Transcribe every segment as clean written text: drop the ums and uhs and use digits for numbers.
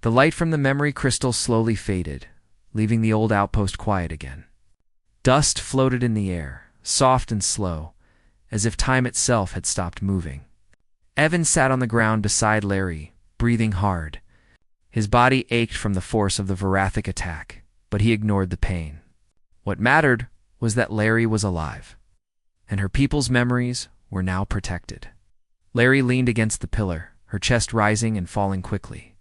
The light from the memory crystal slowly faded, leaving the old outpost quiet again. Dust floated in the air, soft and slow, as if time itself had stopped moving. Evan sat on the ground beside Larry, breathing hard. His body ached from the force of the Varathic attack, but he ignored the pain. What mattered was that Larry was alive, and her people's memories were now protected. Larry leaned against the pillar, her chest rising and falling quickly.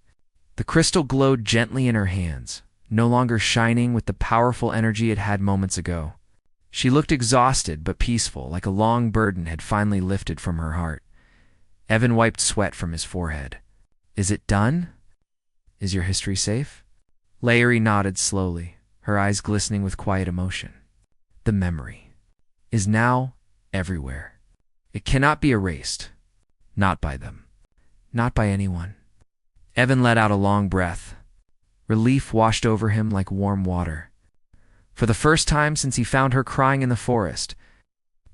The crystal glowed gently in her hands, no longer shining with the powerful energy it had moments ago. She looked exhausted but peaceful, like a long burden had finally lifted from her heart. Evan wiped sweat from his forehead. "Is it done? Is your history safe?" Larry nodded slowly, her eyes glistening with quiet emotion. "The memory is now everywhere. It cannot be erased. Not by them. Not by anyone." Evan let out a long breath. Relief washed over him like warm water. For the first time since he found her crying in the forest,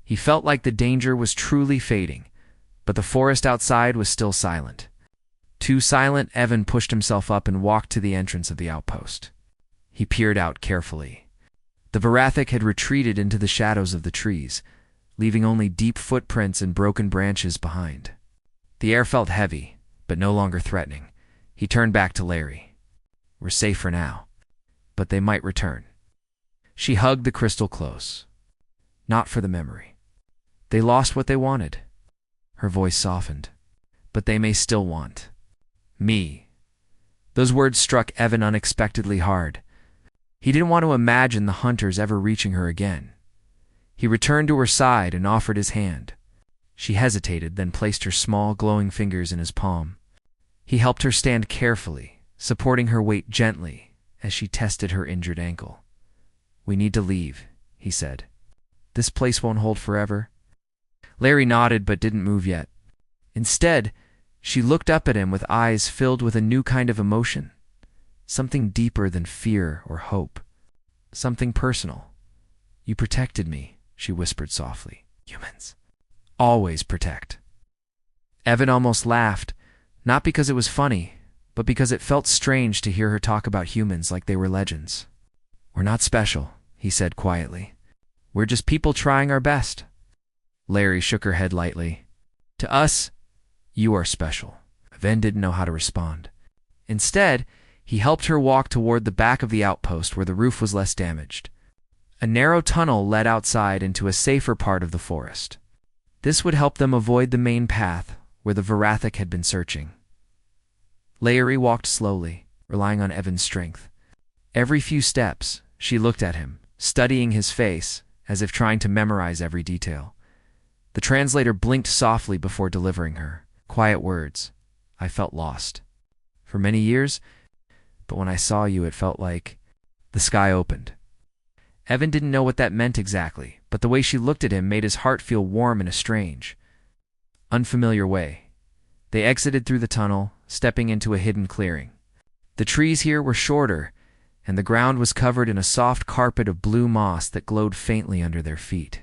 he felt like the danger was truly fading, but the forest outside was still silent. Too silent, Evan pushed himself up and walked to the entrance of the outpost. He peered out carefully. The Varathic had retreated into the shadows of the trees, leaving only deep footprints and broken branches behind. The air felt heavy, but no longer threatening. He turned back to Larry. "We're safe for now, but they might return." She hugged the crystal close. "Not for the memory. They lost what they wanted." Her voice softened. "But they may still want me." Those words struck Evan unexpectedly hard. He didn't want to imagine the hunters ever reaching her again. He returned to her side and offered his hand. She hesitated, then placed her small, glowing fingers in his palm. He helped her stand carefully, supporting her weight gently as she tested her injured ankle. "We need to leave," he said. "This place won't hold forever." Larry nodded but didn't move yet. Instead, she looked up at him with eyes filled with a new kind of emotion. Something deeper than fear or hope. Something personal. "You protected me," she whispered softly. "Humans always protect." Evan almost laughed, not because it was funny, but because it felt strange to hear her talk about humans like they were legends. "We're not special," he said quietly. "We're just people trying our best." Larry shook her head lightly. "To us, you are special." Evan didn't know how to respond. Instead, he helped her walk toward the back of the outpost where the roof was less damaged. A narrow tunnel led outside into a safer part of the forest. This would help them avoid the main path where the Varathic had been searching. Larry walked slowly, relying on Evan's strength. Every few steps, she looked at him, studying his face, as if trying to memorize every detail. The translator blinked softly before delivering her. Quiet words. "I felt lost for many years, but when I saw you, it felt like..." The sky opened. Evan didn't know what that meant exactly, but the way she looked at him made his heart feel warm in a strange, unfamiliar way. They exited through the tunnel, stepping into a hidden clearing. The trees here were shorter, and the ground was covered in a soft carpet of blue moss that glowed faintly under their feet.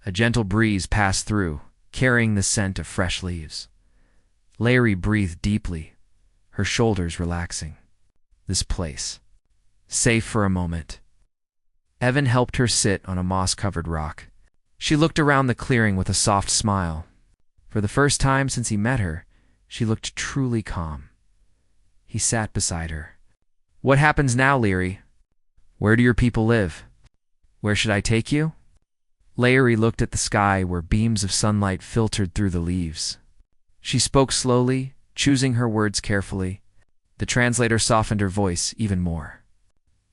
A gentle breeze passed through, carrying the scent of fresh leaves. Larry breathed deeply, her shoulders relaxing. This place. Safe for a moment. Evan helped her sit on a moss-covered rock. She looked around the clearing with a soft smile. For the first time since he met her, she looked truly calm. He sat beside her. "What happens now, Larry? Where do your people live? Where should I take you?" Larry looked at the sky where beams of sunlight filtered through the leaves. She spoke slowly, choosing her words carefully. The translator softened her voice even more.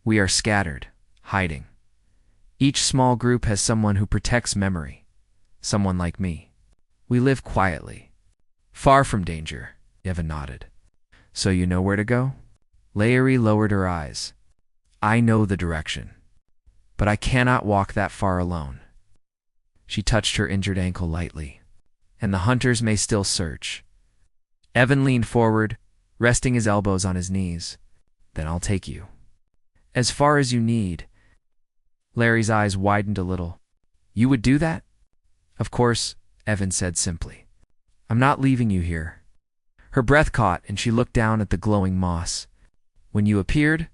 "We are scattered, hiding. Each small group has someone who protects memory. Someone like me. We live quietly. Far from danger." Evan nodded. "So you know where to go?" Larry lowered her eyes. "I know the direction, but I cannot walk that far alone." She touched her injured ankle lightly. "And the hunters may still search." Evan leaned forward, resting his elbows on his knees. "Then I'll take you. As far as you need." Larry's eyes widened a little. "You would do that?" "Of course," Evan said simply. "I'm not leaving you here." Her breath caught and she looked down at the glowing moss. When you appeared,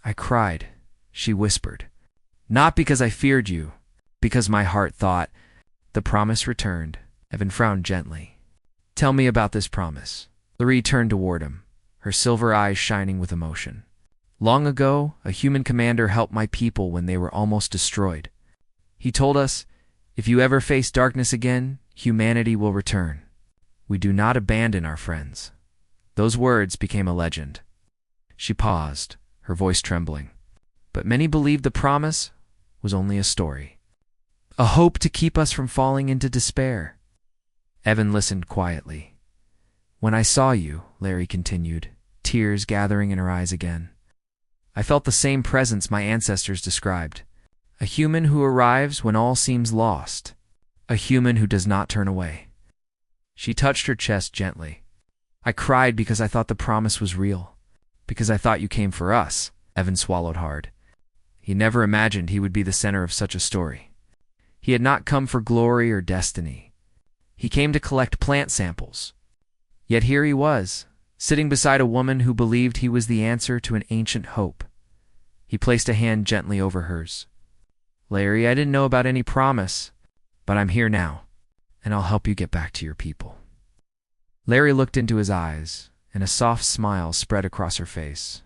I cried, she whispered. Not because I feared you, because my heart thought, the promise returned. Evan frowned gently. Tell me about this promise. Larry turned toward him, her silver eyes shining with emotion. Long ago, a human commander helped my people when they were almost destroyed. He told us, if you ever face darkness again, humanity will return. We do not abandon our friends. Those words became a legend. She paused, her voice trembling. But many believed the promise was only a story. A hope to keep us from falling into despair. Evan listened quietly. When I saw you, Larry continued, tears gathering in her eyes again, I felt the same presence my ancestors described. A human who arrives when all seems lost. A human who does not turn away. She touched her chest gently. I cried because I thought the promise was real. Because I thought you came for us. Evan swallowed hard. He never imagined he would be the center of such a story. He had not come for glory or destiny. He came to collect plant samples. Yet here he was, sitting beside a woman who believed he was the answer to an ancient hope. He placed a hand gently over hers. Larry, I didn't know about any promise, but I'm here now, and I'll help you get back to your people. Larry looked into his eyes, and a soft smile spread across her face.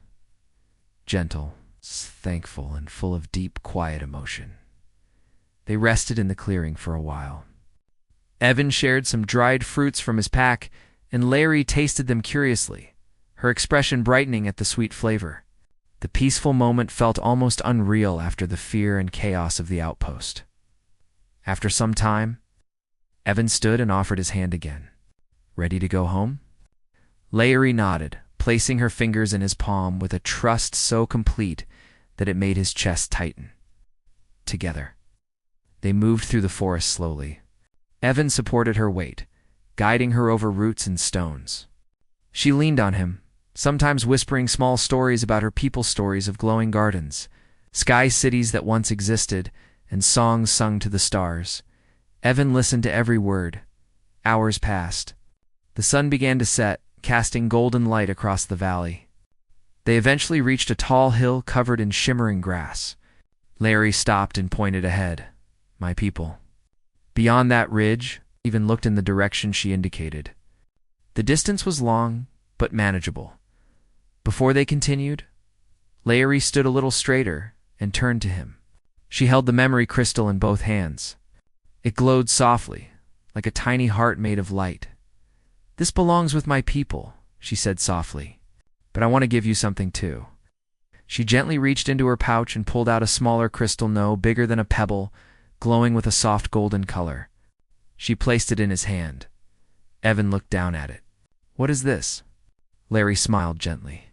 Gentle, thankful, and full of deep, quiet emotion. They rested in the clearing for a while. Evan shared some dried fruits from his pack, and Larry tasted them curiously, her expression brightening at the sweet flavor. The peaceful moment felt almost unreal after the fear and chaos of the outpost. After some time, Evan stood and offered his hand again. Ready to go home? Larry nodded, placing her fingers in his palm with a trust so complete that it made his chest tighten. Together, they moved through the forest slowly. Evan supported her weight, guiding her over roots and stones. She leaned on him, sometimes whispering small stories about her people's stories of glowing gardens, sky cities that once existed, and songs sung to the stars. Evan listened to every word. Hours passed. The sun began to set, casting golden light across the valley. They eventually reached a tall hill covered in shimmering grass. Larry stopped and pointed ahead. My people. Beyond that ridge, Evan looked in the direction she indicated. The distance was long, but manageable. Before they continued, Larry stood a little straighter and turned to him. She held the memory crystal in both hands. It glowed softly, like a tiny heart made of light. This belongs with my people, she said softly, but I want to give you something too. She gently reached into her pouch and pulled out a smaller crystal no bigger than a pebble, glowing with a soft golden color. She placed it in his hand. Evan looked down at it. What is this? Larry smiled gently.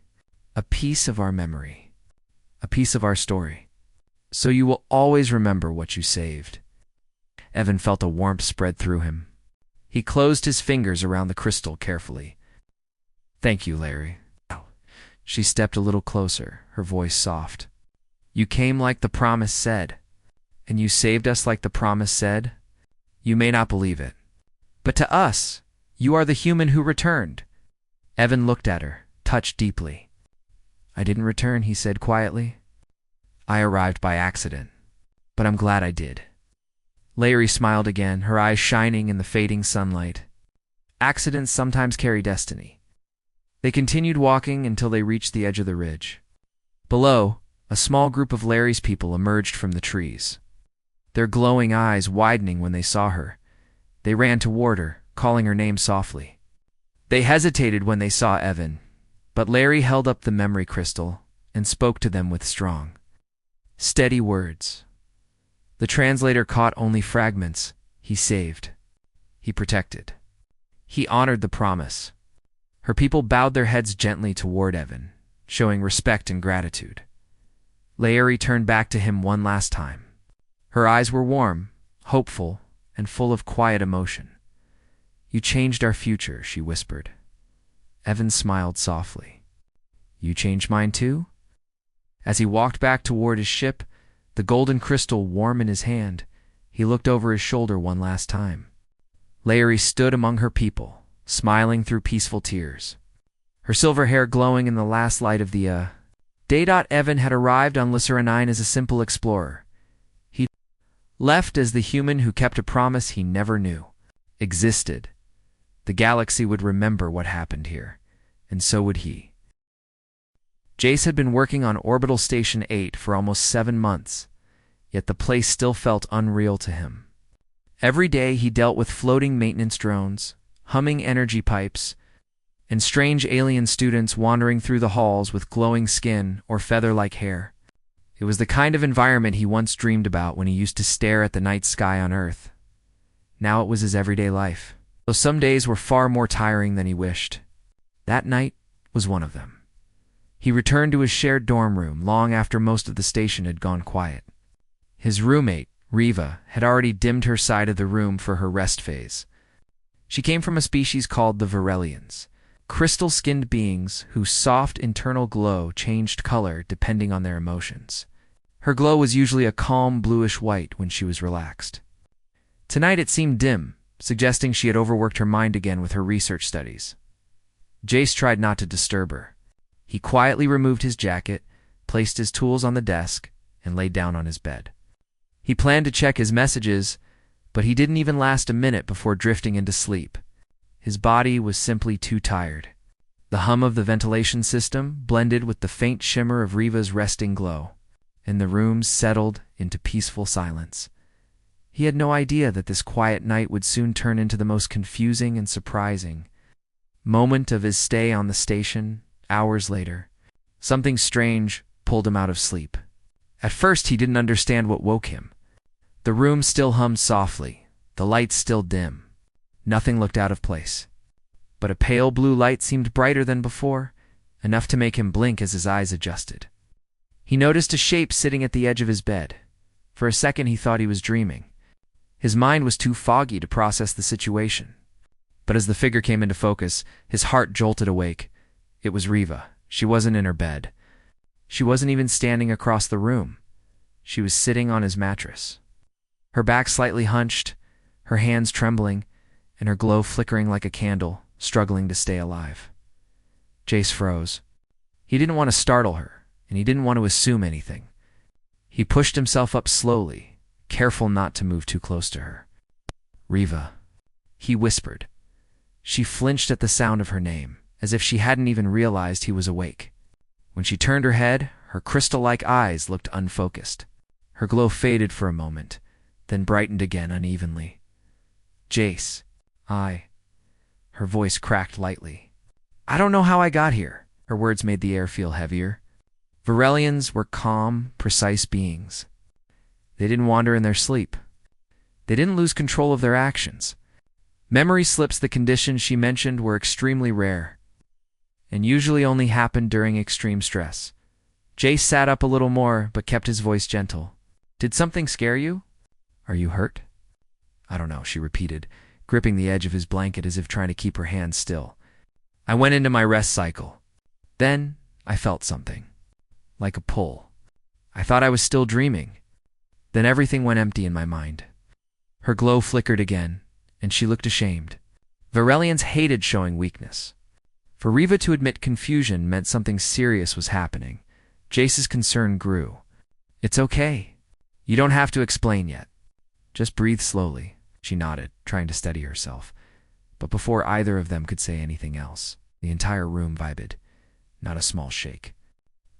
A piece of our memory. A piece of our story. So you will always remember what you saved. Evan felt a warmth spread through him. He closed his fingers around the crystal carefully. Thank you, Larry. She stepped a little closer, her voice soft. You came like the promise said, and you saved us like the promise said. You may not believe it, but to us, you are the human who returned. Evan looked at her, touched deeply. I didn't return, he said quietly. I arrived by accident, but I'm glad I did. Larry smiled again, her eyes shining in the fading sunlight. Accidents sometimes carry destiny. They continued walking until they reached the edge of the ridge. Below, a small group of Larry's people emerged from the trees. Their glowing eyes widening when they saw her. They ran toward her, calling her name softly. They hesitated when they saw Evan, but Larry held up the memory crystal and spoke to them with strong, steady words. The translator caught only fragments. He saved. He protected. He honored the promise. Her people bowed their heads gently toward Evan, showing respect and gratitude. Larry turned back to him one last time. Her eyes were warm, hopeful, and full of quiet emotion. You changed our future, she whispered. Evan smiled softly. You changed mine too? As he walked back toward his ship, the golden crystal warm in his hand, he looked over his shoulder one last time. Larry stood among her people, smiling through peaceful tears. Her silver hair glowing in the last light of the Evan had arrived on Lyceranine as a simple explorer. He left as the human who kept a promise he never knew existed. The galaxy would remember what happened here, and so would he. Jace had been working on Orbital Station 8 for almost 7 months, yet the place still felt unreal to him. Every day he dealt with floating maintenance drones, humming energy pipes, and strange alien students wandering through the halls with glowing skin or feather-like hair. It was the kind of environment he once dreamed about when he used to stare at the night sky on Earth. Now it was his everyday life, though some days were far more tiring than he wished. That night was one of them. He returned to his shared dorm room long after most of the station had gone quiet. His roommate, Riva, had already dimmed her side of the room for her rest phase. She came from a species called the Virelians, crystal-skinned beings whose soft internal glow changed color depending on their emotions. Her glow was usually a calm bluish white when she was relaxed. Tonight it seemed dim, suggesting she had overworked her mind again with her research studies. Jace tried not to disturb her. He quietly removed his jacket, placed his tools on the desk, and laid down on his bed. He planned to check his messages, but he didn't even last a minute before drifting into sleep. His body was simply too tired. The hum of the ventilation system blended with the faint shimmer of Riva's resting glow, and the room settled into peaceful silence. He had no idea that this quiet night would soon turn into the most confusing and surprising moment of his stay on the station. Hours later, something strange pulled him out of sleep. At first, he didn't understand what woke him. The room still hummed softly, the lights still dim. Nothing looked out of place. But a pale blue light seemed brighter than before, enough to make him blink as his eyes adjusted. He noticed a shape sitting at the edge of his bed. For a second, he thought he was dreaming. His mind was too foggy to process the situation. But as the figure came into focus, his heart jolted awake. It was Riva. She wasn't in her bed. She wasn't even standing across the room. She was sitting on his mattress. Her back slightly hunched, her hands trembling, and her glow flickering like a candle, struggling to stay alive. Jace froze. He didn't want to startle her, and he didn't want to assume anything. He pushed himself up slowly, careful not to move too close to her. "Riva," he whispered. She flinched at the sound of her name, as if she hadn't even realized he was awake. When she turned her head, her crystal-like eyes looked unfocused. Her glow faded for a moment, then brightened again unevenly. "Jace, Her voice cracked lightly. "I don't know how I got here." Her words made the air feel heavier. Virelians were calm, precise beings. They didn't wander in their sleep. They didn't lose control of their actions. Memory slips, the conditions she mentioned, were extremely rare, and usually only happened during extreme stress. Jace sat up a little more, but kept his voice gentle. "Did something scare you? Are you hurt?" "I don't know," she repeated, gripping the edge of his blanket as if trying to keep her hands still. "I went into my rest cycle. Then I felt something. Like a pull. I thought I was still dreaming. Then everything went empty in my mind." Her glow flickered again, and she looked ashamed. Virelians hated showing weakness. For Riva to admit confusion meant something serious was happening. Jace's concern grew. "It's okay. You don't have to explain yet. Just breathe slowly." She nodded, trying to steady herself. But before either of them could say anything else, the entire room vibrated, not a small shake.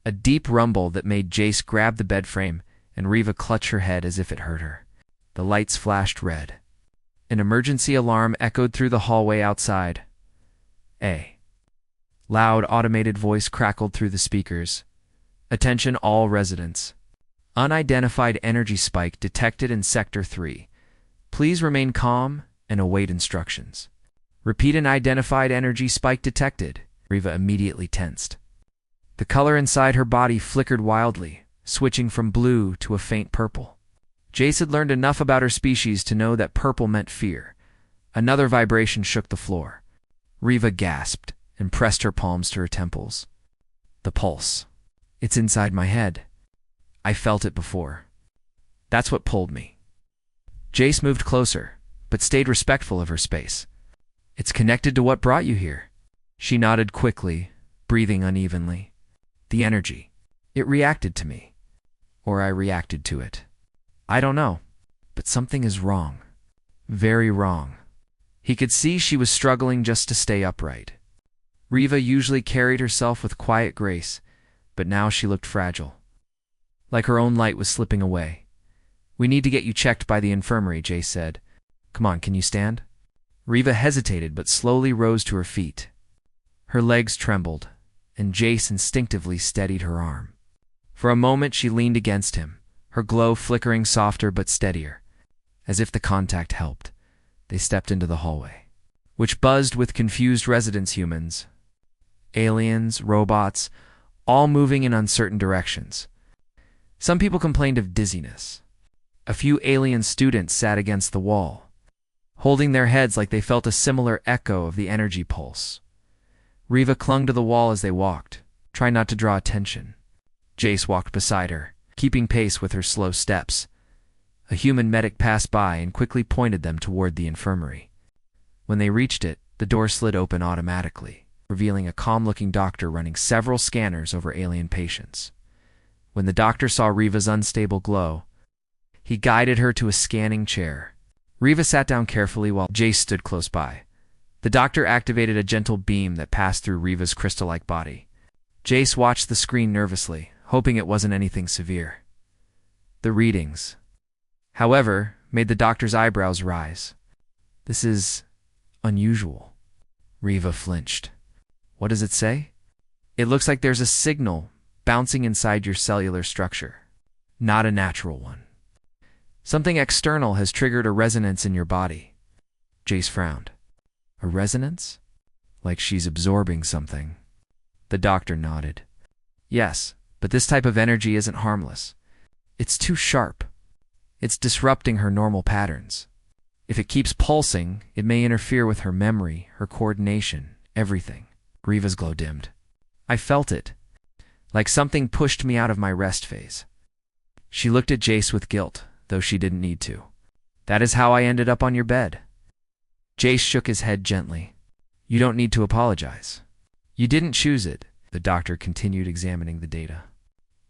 A deep rumble that made Jace grab the bed frame and Riva clutch her head as if it hurt her. The lights flashed red. An emergency alarm echoed through the hallway outside. "A loud automated voice crackled through the speakers. "Attention all residents. Unidentified energy spike detected in Sector 3. Please remain calm and await instructions." "Repeat, an identified energy spike detected." Riva immediately tensed. The color inside her body flickered wildly, switching from blue to a faint purple. Jace had learned enough about her species to know that purple meant fear. Another vibration shook the floor. Riva gasped and pressed her palms to her temples. "The pulse. It's inside my head. I felt it before. That's what pulled me." Jace moved closer, but stayed respectful of her space. "It's connected to what brought you here." She nodded quickly, breathing unevenly. "The energy. It reacted to me. Or I reacted to it. I don't know. But something is wrong. Very wrong. He could see she was struggling just to stay upright. Riva usually carried herself with quiet grace, but now she looked fragile. Like her own light was slipping away. "We need to get you checked by the infirmary," Jace said. "Come on, can you stand?" Riva hesitated but slowly rose to her feet. Her legs trembled, and Jace instinctively steadied her arm. For a moment she leaned against him, her glow flickering softer but steadier. As if the contact helped, they stepped into the hallway, which buzzed with confused residence humans. Aliens, robots, all moving in uncertain directions. Some people complained of dizziness. A few alien students sat against the wall, holding their heads like they felt a similar echo of the energy pulse. Riva clung to the wall as they walked, trying not to draw attention. Jace walked beside her, keeping pace with her slow steps. A human medic passed by and quickly pointed them toward the infirmary. When they reached it, the door slid open automatically, revealing a calm-looking doctor running several scanners over alien patients. When the doctor saw Riva's unstable glow, he guided her to a scanning chair. Riva sat down carefully while Jace stood close by. The doctor activated a gentle beam that passed through Riva's crystal-like body. Jace watched the screen nervously, hoping it wasn't anything severe. The readings, however, made the doctor's eyebrows rise. "This is unusual." Riva flinched. "What does it say?" "It looks like there's a signal bouncing inside your cellular structure. Not a natural one. Something external has triggered a resonance in your body." Jace frowned. "A resonance? Like she's absorbing something?" The doctor nodded. "Yes, but this type of energy isn't harmless. It's too sharp. It's disrupting her normal patterns. If it keeps pulsing, it may interfere with her memory, her coordination, everything." Riva's glow dimmed. "I felt it. Like something pushed me out of my rest phase." She looked at Jace with guilt, though she didn't need to. "That is how I ended up on your bed." Jace shook his head gently. "You don't need to apologize. You didn't choose it." The doctor continued examining the data.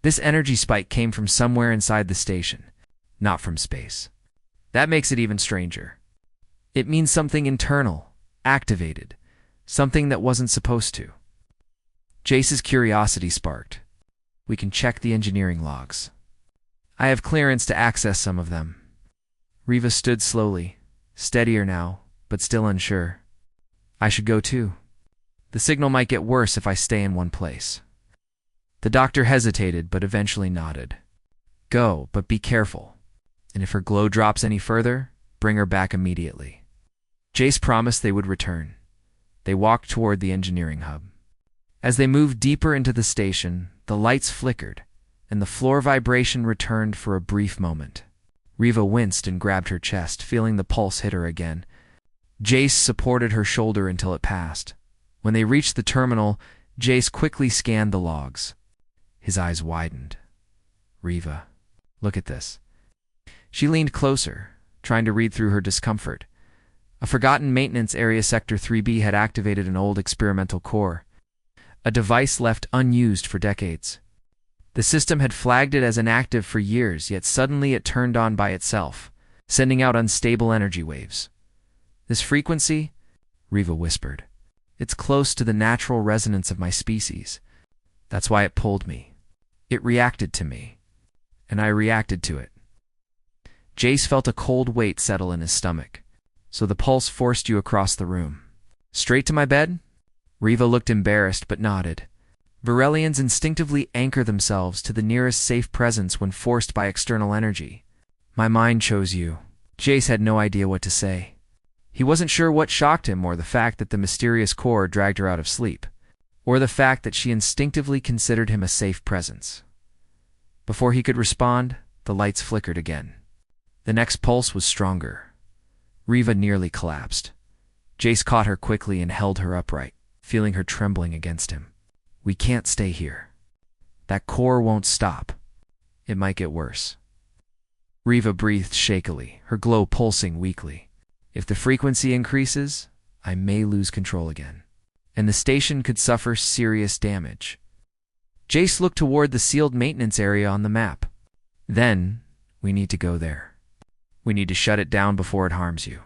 "This energy spike came from somewhere inside the station, not from space. That makes it even stranger. It means something internal, activated, something that wasn't supposed to." Jace's curiosity sparked. "We can check the engineering logs. I have clearance to access some of them." Riva stood slowly, steadier now, but still unsure. "I should go too. The signal might get worse if I stay in one place." The doctor hesitated, but eventually nodded. "Go, but be careful. And if her glow drops any further, bring her back immediately." Jace promised they would return. They walked toward the engineering hub. As they moved deeper into the station, the lights flickered, and the floor vibration returned for a brief moment. Riva winced and grabbed her chest, feeling the pulse hit her again. Jace supported her shoulder until it passed. When they reached the terminal, Jace quickly scanned the logs. His eyes widened. "Riva, look at this." She leaned closer, trying to read through her discomfort. A forgotten maintenance area Sector 3B had activated an old experimental core, a device left unused for decades. The system had flagged it as inactive for years, yet suddenly it turned on by itself, sending out unstable energy waves. "This frequency," Riva whispered, "it's close to the natural resonance of my species. That's why it pulled me. It reacted to me, and I reacted to it." Jace felt a cold weight settle in his stomach. "So the pulse forced you across the room. Straight to my bed?" Riva looked embarrassed but nodded. Varelians instinctively anchor themselves to the nearest safe presence when forced by external energy. "My mind chose you." Jace had no idea what to say. He wasn't sure what shocked him, or the fact that the mysterious core dragged her out of sleep, or the fact that she instinctively considered him a safe presence. Before he could respond, the lights flickered again. The next pulse was stronger. Riva nearly collapsed. Jace caught her quickly and held her upright, feeling her trembling against him. "We can't stay here. That core won't stop. It might get worse." Riva breathed shakily, her glow pulsing weakly. "If the frequency increases, I may lose control again, and the station could suffer serious damage." Jace looked toward the sealed maintenance area on the map. Then, we need to go there. We need to shut it down before it harms you.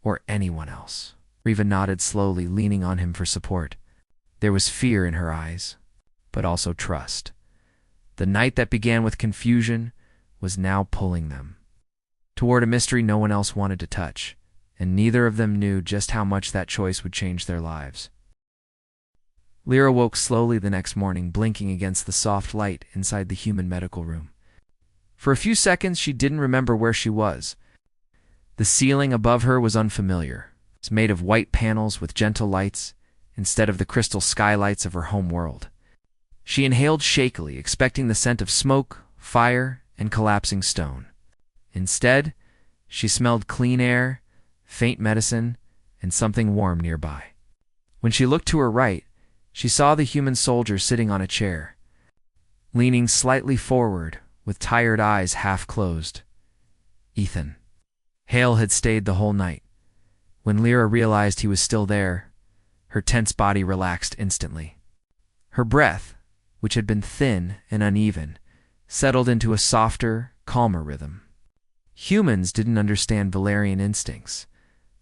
Or anyone else. Riva nodded slowly, leaning on him for support. There was fear in her eyes, but also trust. The night that began with confusion was now pulling them toward a mystery no one else wanted to touch, and neither of them knew just how much that choice would change their lives. Lyra woke slowly the next morning, blinking against the soft light inside the human medical room. For a few seconds, she didn't remember where she was. The ceiling above her was unfamiliar. It's made of white panels with gentle lights instead of the crystal skylights of her home world. She inhaled shakily, expecting the scent of smoke, fire, and collapsing stone. Instead, she smelled clean air, faint medicine, and something warm nearby. When she looked to her right, she saw the human soldier sitting on a chair, leaning slightly forward, with tired eyes half closed. Ethan. Hale had stayed the whole night. When Lyra realized he was still there, her tense body relaxed instantly. Her breath, which had been thin and uneven, settled into a softer, calmer rhythm. Humans didn't understand Valerian instincts,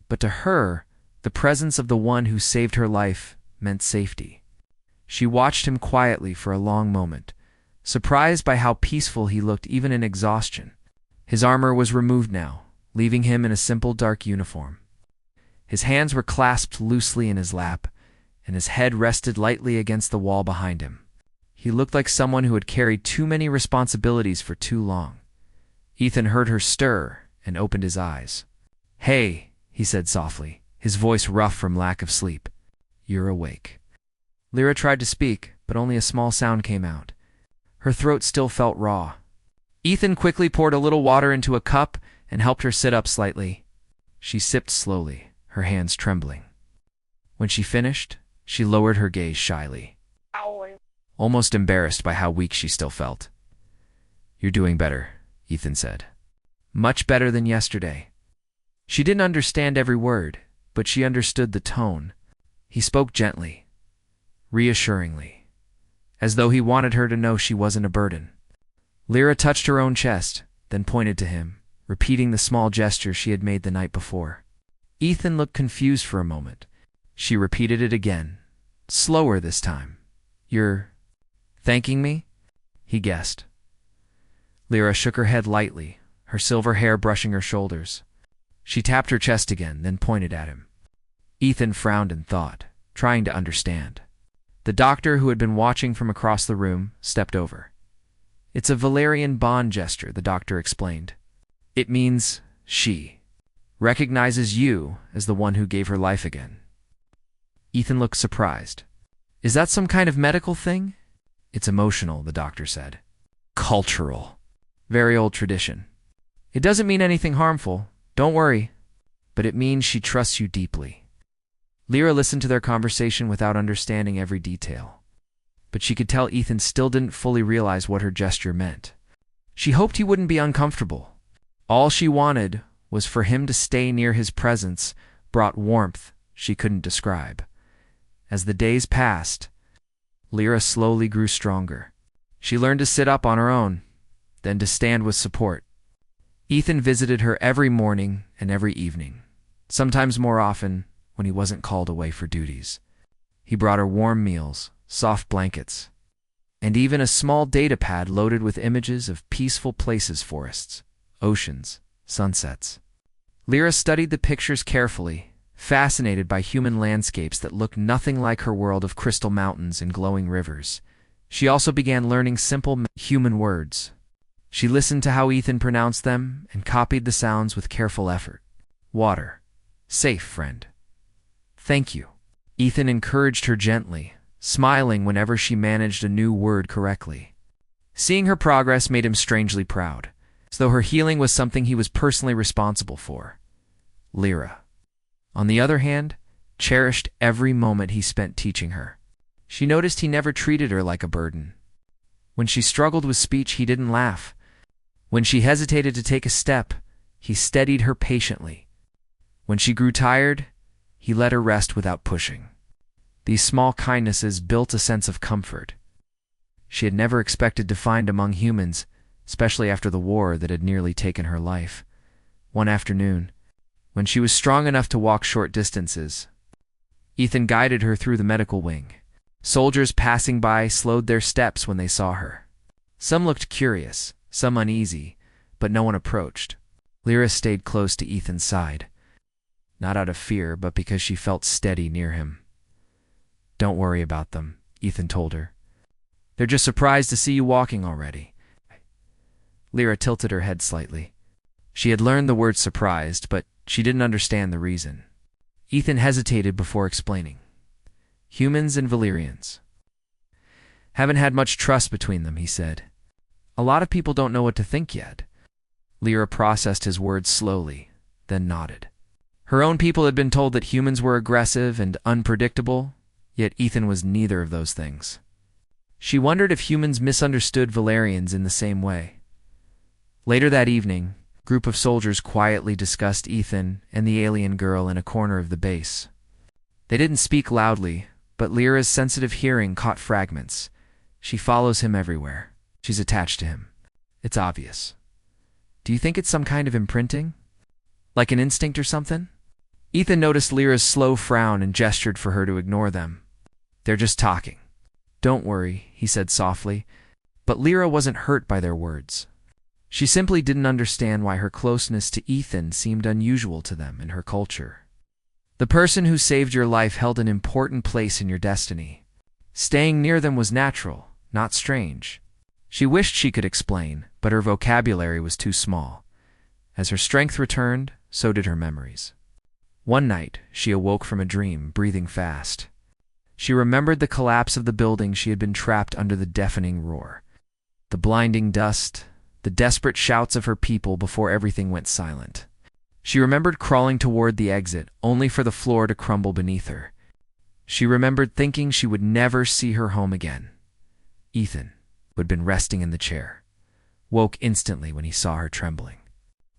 but to her, the presence of the one who saved her life meant safety. She watched him quietly for a long moment, surprised by how peaceful he looked even in exhaustion. His armor was removed now, leaving him in a simple dark uniform. His hands were clasped loosely in his lap, and his head rested lightly against the wall behind him. He looked like someone who had carried too many responsibilities for too long. Ethan heard her stir and opened his eyes. "Hey," he said softly, his voice rough from lack of sleep. "You're awake." Lyra tried to speak, but only a small sound came out. Her throat still felt raw. Ethan quickly poured a little water into a cup and helped her sit up slightly. She sipped slowly, her hands trembling. When she finished, she lowered her gaze shyly, almost embarrassed by how weak she still felt. "You're doing better," Ethan said. "Much better than yesterday." She didn't understand every word, but she understood the tone. He spoke gently, reassuringly, as though he wanted her to know she wasn't a burden. Lyra touched her own chest, then pointed to him, repeating the small gesture she had made the night before. Ethan looked confused for a moment. She repeated it again, slower this time. "You're thanking me?" he guessed. Lyra shook her head lightly, her silver hair brushing her shoulders. She tapped her chest again, then pointed at him. Ethan frowned in thought, trying to understand. The doctor, who had been watching from across the room, stepped over. "It's a Valerian bond gesture," the doctor explained. "It means she recognizes you as the one who gave her life again." Ethan looked surprised. "Is that some kind of medical thing?" "It's emotional," the doctor said. "Cultural. Very old tradition. It doesn't mean anything harmful, don't worry, but it means she trusts you deeply." Lyra listened to their conversation without understanding every detail, but she could tell Ethan still didn't fully realize what her gesture meant. She hoped he wouldn't be uncomfortable. All she wanted was for him to stay near. His presence brought warmth she couldn't describe. As the days passed, Lyra slowly grew stronger. She learned to sit up on her own, then to stand with support. Ethan visited her every morning and every evening, sometimes more often when he wasn't called away for duties. He brought her warm meals, soft blankets, and even a small data pad loaded with images of peaceful places, forests, oceans, sunsets. Lyra studied the pictures carefully, fascinated by human landscapes that looked nothing like her world of crystal mountains and glowing rivers. She also began learning simple human words. She listened to how Ethan pronounced them and copied the sounds with careful effort. "Water. Safe, friend. Thank you." Ethan encouraged her gently, smiling whenever she managed a new word correctly. Seeing her progress made him strangely proud, as though her healing was something he was personally responsible for. Lyra, on the other hand, cherished every moment he spent teaching her. She noticed he never treated her like a burden. When she struggled with speech, he didn't laugh. When she hesitated to take a step, he steadied her patiently. When she grew tired, he let her rest without pushing. These small kindnesses built a sense of comfort. she had never expected to find among humans, especially after the war that had nearly taken her life. One afternoon, when she was strong enough to walk short distances, Ethan guided her through the medical wing. Soldiers passing by slowed their steps when they saw her. Some looked curious, some uneasy, but no one approached. Lyra stayed close to Ethan's side, not out of fear, but because she felt steady near him. "Don't worry about them," Ethan told her. "They're just surprised to see you walking already." Lyra tilted her head slightly. She had learned the word surprised, but she didn't understand the reason. Ethan hesitated before explaining. "Humans and Valyrians haven't had much trust between them," he said. "A lot of people don't know what to think yet." Lyra processed his words slowly, then nodded. Her own people had been told that humans were aggressive and unpredictable, yet Ethan was neither of those things. She wondered if humans misunderstood Valyrians in the same way. Later that evening, a group of soldiers quietly discussed Ethan and the alien girl in a corner of the base. They didn't speak loudly, but Lyra's sensitive hearing caught fragments. "She follows him everywhere. She's attached to him. It's obvious. Do you think it's some kind of imprinting? Like an instinct or something?" Ethan noticed Lyra's slow frown and gestured for her to ignore them. "They're just talking." "Don't worry," he said softly, but Lyra wasn't hurt by their words. She simply didn't understand why her closeness to Ethan seemed unusual to them in her culture. The person who saved your life held an important place in your destiny. Staying near them was natural, not strange. She wished she could explain, but her vocabulary was too small. As her strength returned, so did her memories. One night, she awoke from a dream, breathing fast. She remembered the collapse of the building she had been trapped under, the deafening roar, the blinding dust, the desperate shouts of her people before everything went silent. She remembered crawling toward the exit, only for the floor to crumble beneath her. She remembered thinking she would never see her home again. Ethan, who had been resting in the chair, woke instantly when he saw her trembling.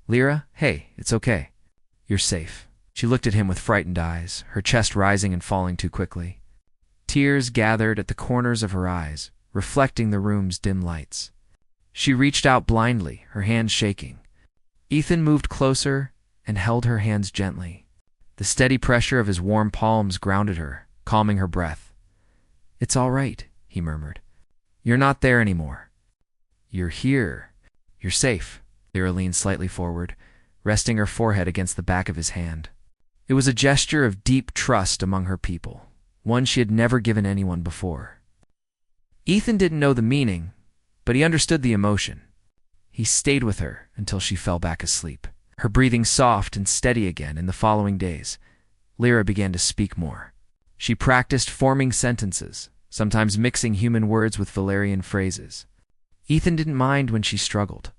"Lyra, hey, it's okay. You're safe." She looked at him with frightened eyes, her chest rising and falling too quickly. Tears gathered at the corners of her eyes, reflecting the room's dim lights. She reached out blindly, her hands shaking. Ethan moved closer and held her hands gently. The steady pressure of his warm palms grounded her, calming her breath. "It's all right," he murmured. "You're not there anymore. You're here. You're safe." Lyra leaned slightly forward, resting her forehead against the back of his hand. It was a gesture of deep trust among her people, one she had never given anyone before. Ethan didn't know the meaning, but he understood the emotion. He stayed with her until she fell back asleep, her breathing soft and steady again. In the following days, Lyra began to speak more. She practiced forming sentences, sometimes mixing human words with Valyrian phrases. Ethan didn't mind when she struggled.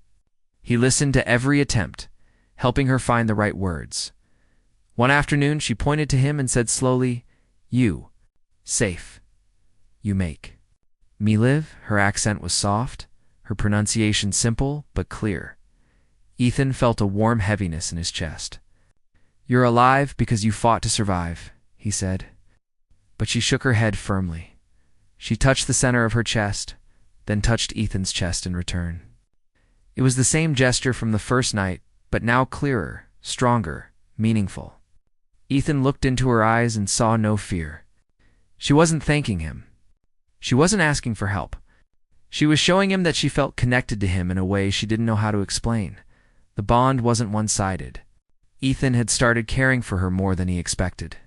He listened to every attempt, helping her find the right words. One afternoon, she pointed to him and said slowly, "You, safe, you make me live." Her accent was soft, her pronunciation simple but clear. Ethan felt a warm heaviness in his chest. "You're alive because you fought to survive," he said. But she shook her head firmly. She touched the center of her chest, then touched Ethan's chest in return. It was the same gesture from the first night, but now clearer, stronger, meaningful. Ethan looked into her eyes and saw no fear. She wasn't thanking him. She wasn't asking for help. She was showing him that she felt connected to him in a way she didn't know how to explain. The bond wasn't one-sided. Ethan had started caring for her more than he expected.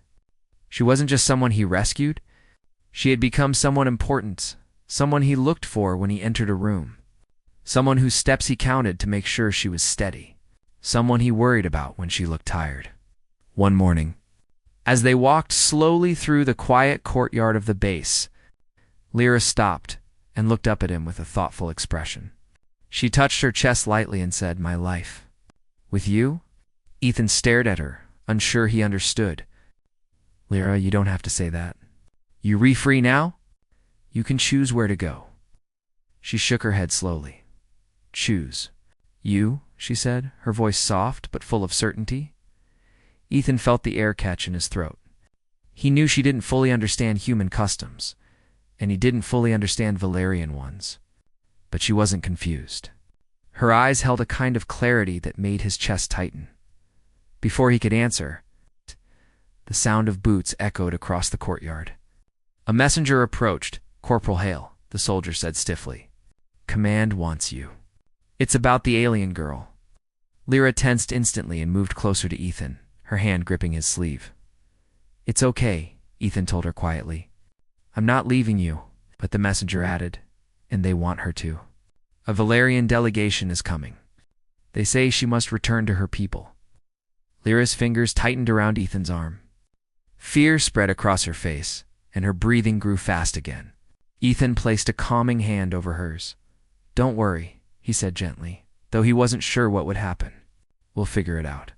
She wasn't just someone he rescued. She had become someone important, someone he looked for when he entered a room, someone whose steps he counted to make sure she was steady, someone he worried about when she looked tired. One morning, as they walked slowly through the quiet courtyard of the base, Lyra stopped and looked up at him with a thoughtful expression. She touched her chest lightly and said, "My life. With you?" Ethan stared at her, unsure he understood. "Lyra, you don't have to say that. You free now? You can choose where to go." She shook her head slowly. "Choose. You?" she said, her voice soft but full of certainty. Ethan felt the air catch in his throat. He knew she didn't fully understand human customs. and he didn't fully understand Valerian ones. But she wasn't confused. Her eyes held a kind of clarity that made his chest tighten. Before he could answer, the sound of boots echoed across the courtyard. A messenger approached. "Corporal Hale," the soldier said stiffly. "Command wants you." "It's about the alien girl." Lyra tensed instantly and moved closer to Ethan, her hand gripping his sleeve. "It's okay," Ethan told her quietly. "I'm not leaving you," but the messenger added, "and they want her to. A Valerian delegation is coming. They say she must return to her people." Lyra's fingers tightened around Ethan's arm. Fear spread across her face, and her breathing grew fast again. Ethan placed a calming hand over hers. "Don't worry," he said gently, though he wasn't sure what would happen. "We'll figure it out."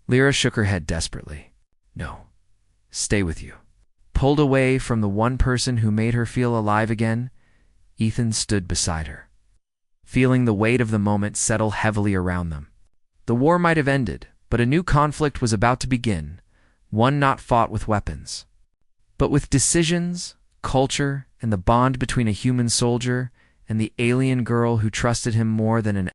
Lyra shook her head desperately. "No. Stay with you." Pulled away from the one person who made her feel alive again, Ethan stood beside her, feeling the weight of the moment settle heavily around them. The war might have ended, but a new conflict was about to begin, one not fought with weapons, but with decisions, culture, and the bond between a human soldier and the alien girl who trusted him more than an